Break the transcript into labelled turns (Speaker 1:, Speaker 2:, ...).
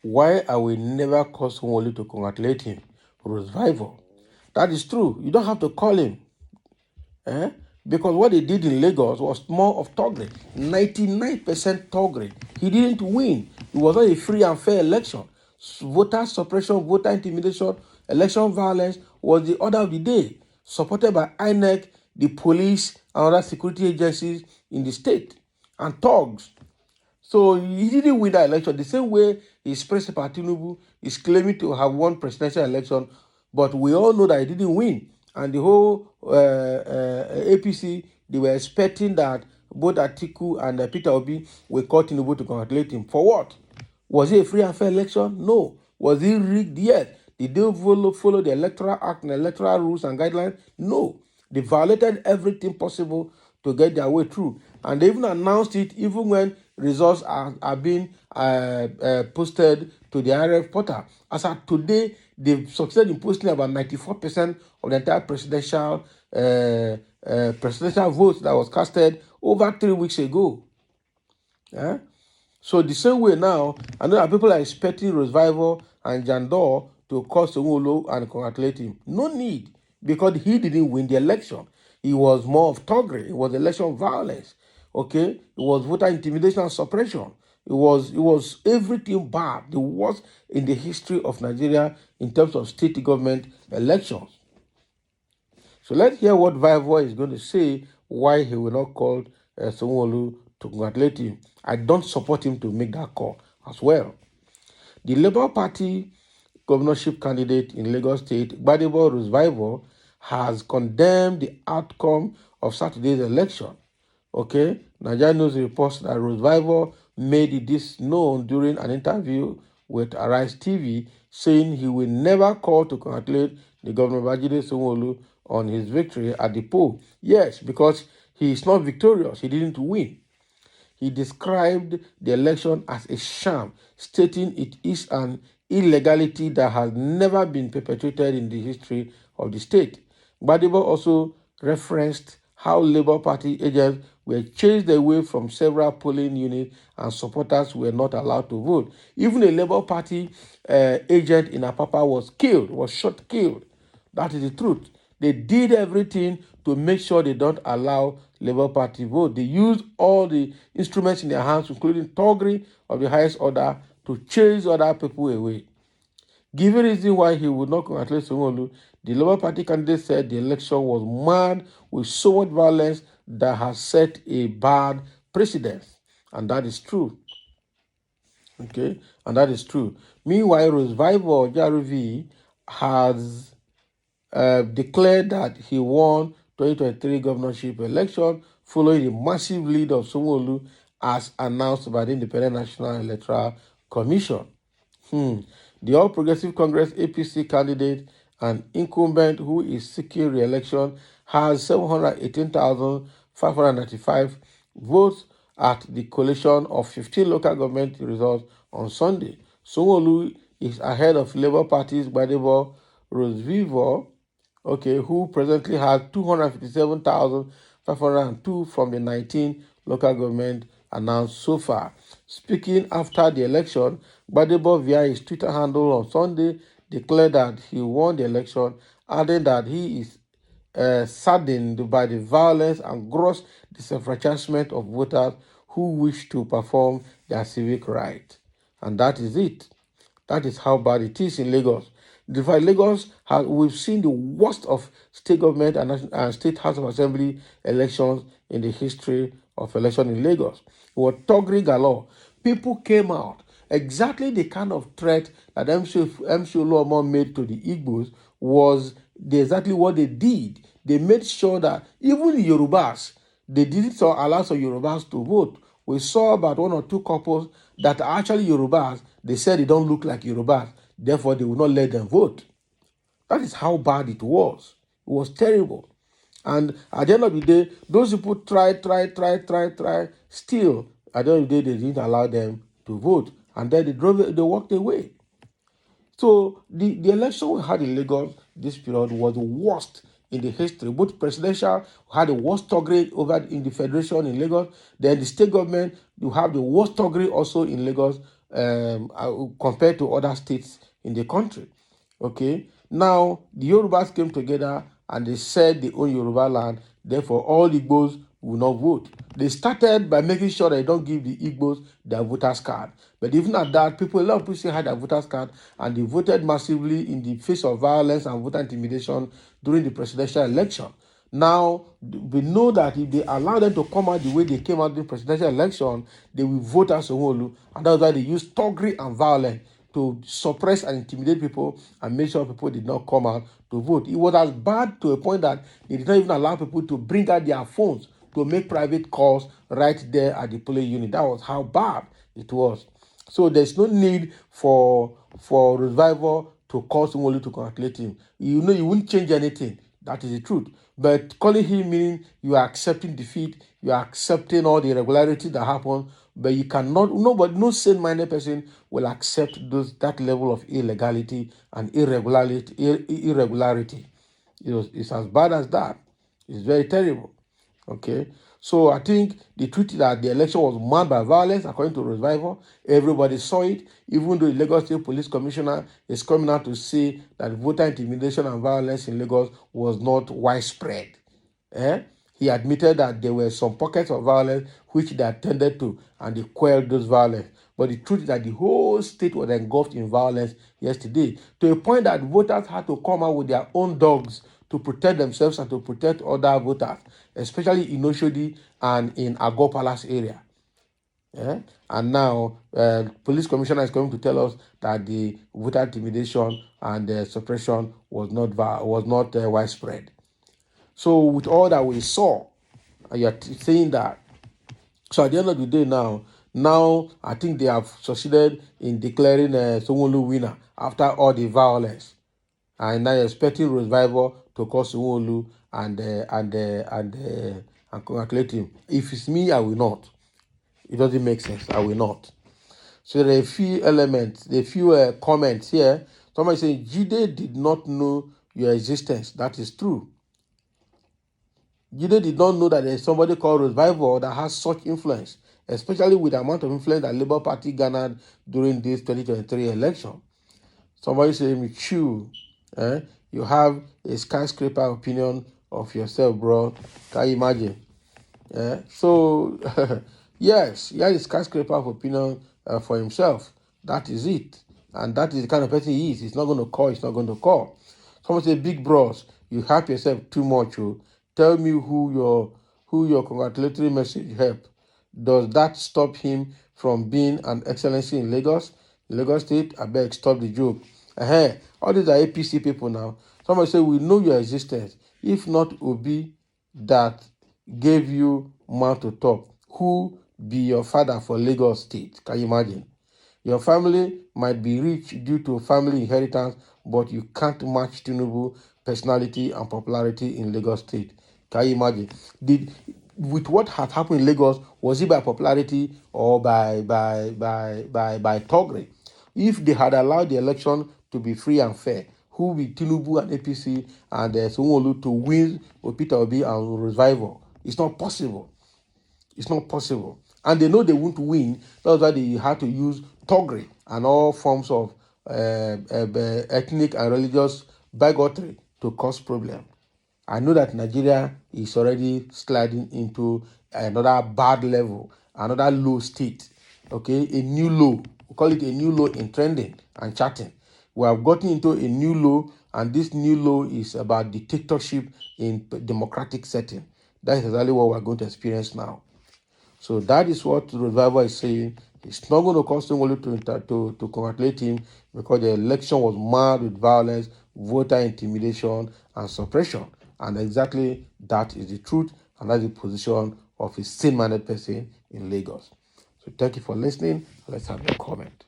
Speaker 1: Why I will never call Sanwo-Olu to congratulate him? Rhodes-Vivour. That is true. You don't have to call him. Because what they did in Lagos was more of thuggery. 99% thuggery. He didn't win. It was not a free and fair election. Voter suppression, voter intimidation, election violence was the order of the day, supported by INEC, the police, and other security agencies in the state, and thugs. So he didn't win that election. The same way his principal Tinubu is claiming to have won presidential election, but we all know that he didn't win. And the whole APC, they were expecting that both Atiku and Peter Obi will call Tinubu to congratulate him. For what? Was it a free and fair election? No. Was it rigged? Yes. Did they follow the Electoral Act and electoral rules and guidelines? No. They violated everything possible to get their way through. And they even announced it even when results are being posted to the IRF portal. As of today, they've succeeded in posting about 94% of the entire presidential votes that was casted over 3 weeks ago. Yeah? So the same way now, I know that people are expecting Rhodes-Vivour and Jandor to call Sanwo-Olu and congratulate him. No need, because he didn't win the election. It was more of thuggery. It was election violence. Okay? It was voter intimidation and suppression. It was everything bad, the worst in the history of Nigeria in terms of state government elections. So let's hear what Vivour is going to say, why he will not call Sanwo-Olu to congratulate him. I don't support him to make that call as well. The Labour Party governorship candidate in Lagos State, Gbadebo Rhodes-Vivour, has condemned the outcome of Saturday's election. Okay, Nigeria News reports that Rhodes-Vivour made this known during an interview with Arise TV, saying he will never call to congratulate the Governor Babajide Sanwo-Olu on his victory at the poll. Yes, because he is not victorious. He didn't win. He described the election as a sham, stating it is an illegality that has never been perpetrated in the history of the state. Gbadebo also referenced how Labour Party agents were chased away from several polling units and supporters were not allowed to vote. Even a Labour Party agent in Apapa was shot killed. That is the truth. They did everything to make sure they don't allow Labour Party vote. They used all the instruments in their hands, including thuggery of the highest order, to chase other people away. Given reason why he would not congratulate Sanwo-Olu, the Labour Party candidate said the election was marred with so much violence that has set a bad precedent. And that is true. Okay, and that is true. Meanwhile, Rhodes-Vivour JRV has declared that he won 2023 governorship election following the massive lead of Sanwo-Olu as announced by the Independent National Electoral Commission. The All Progressive Congress APC candidate and incumbent who is seeking re-election has 718,595 votes at the collation of 15 local government results on Sunday. Sanwo-Olu is ahead of Labour Party's Gbadebo Rhodes-Vivour, who presently has 257,502 from the 19 local government announced so far. Speaking after the election, Gbadebo via his Twitter handle on Sunday declared that he won the election, adding that he is saddened by the violence and gross disenfranchisement of voters who wish to perform their civic right. And that is it. That is how bad it is in Lagos. In fact, Lagos, we've seen the worst of state government and state House of Assembly elections in the history of election in Lagos. It was thuggery galore. People came out. Exactly the kind of threat that MC Oluomo made to the Igbos was exactly what they did. They made sure that even the Yorubas, they didn't allow some Yorubas to vote. We saw about 1 or 2 couples that are actually Yorubas. They said they don't look like Yorubas. Therefore, they will not let them vote. That is how bad it was. It was terrible. And at the end of the day, those people try. Still, at the end of the day, they didn't allow them to vote. And then they walked away. So the election we had in Lagos this period was the worst in the history. Both presidential had the worst thuggery over in the federation in Lagos. Then the state government, you have the worst thuggery also in Lagos compared to other states in the country. Okay, now the Yorubas came together and they said they own Yoruba land, therefore all Igbos will not vote. They started by making sure they don't give the Igbos their voters card. But even at that, a lot of people still had their voters card and they voted massively in the face of violence and voter intimidation during the presidential election. Now, we know that if they allow them to come out the way they came out in the presidential election, they will vote as Sanwo-Olu, and that's why they use thuggery and violence to suppress and intimidate people and make sure people did not come out to vote. It was as bad to a point that they did not even allow people to bring out their phones to make private calls right there at the polling unit. That was how bad it was. So there's no need for Rhodes-Vivour to call Sanwo-Olu to congratulate him. You know, you wouldn't change anything. That is the truth. But calling him meaning you are accepting defeat, you are accepting all the irregularities that happen, but you cannot, no sane-minded person will accept that level of illegality and irregularity. It's as bad as that. It's very terrible. Okay, so I think the truth is that the election was marred by violence, according to Rhodes-Vivour. Everybody saw it, even though the Lagos State Police Commissioner is coming out to say that voter intimidation and violence in Lagos was not widespread. He admitted that there were some pockets of violence which they attended to and they quelled those violence. But the truth is that the whole state was engulfed in violence yesterday, to a point that voters had to come out with their own dogs to protect themselves and to protect other voters, especially in Oshodi and in Agor Palace area. And now, police commissioner is coming to tell us that the voter intimidation and suppression was not widespread. So, with all that we saw, you're saying that. So, at the end of the day, now I think they have succeeded in declaring Sanwo-Olu winner after all the violence. And now expecting Rhodes-Vivour to call Sanwo-Olu and congratulate him. If it's me, I will not. It doesn't make sense. I will not. So there are a few elements, there are a few comments here. Somebody saying, Jide did not know your existence. That is true. Jide did not know that there is somebody called Rhodes-Vivour that has such influence, especially with the amount of influence that Labour Party garnered during this 2023 election. Somebody saying, Chew, you have a skyscraper opinion of yourself, bro. Can you imagine? So, yes, he has a skyscraper of opinion for himself. That is it. And that is the kind of person he is. He's not going to call, he's not going to call. Someone say, big bros, you hype yourself too much. Oh. Tell me who your congratulatory message helped. Does that stop him from being an excellency in Lagos State? I beg, stop the joke. All these are APC people now. Somebody say, we know your existence. If not Obi that gave you mouth to talk, who be your father for Lagos State? Can you imagine? Your family might be rich due to family inheritance, but you can't match Tinubu personality and popularity in Lagos State. Can you imagine? With what had happened in Lagos, was it by popularity or by thuggery? If they had allowed the election to be free and fair, who will Tinubu and APC and Sanwo-Olu to win with Peter Obi and Rhodes-Vivour? It's not possible. It's not possible. And they know they won't win. That's why they had to use thuggery and all forms of ethnic and religious bigotry to cause problem. I know that Nigeria is already sliding into another bad level, another low state. Okay, a new low. We call it a new low in trending and chatting. We have gotten into a new low, and this new low is about dictatorship in democratic setting. That is exactly what we're going to experience now. So that is what Rhodes-Vivour is saying. It's not going to cost Sanwo-Olu to congratulate him because the election was marred with violence, voter intimidation, and suppression. And exactly that is the truth, and that's the position of a sane-minded person in Lagos. So thank you for listening. Let's have your comment.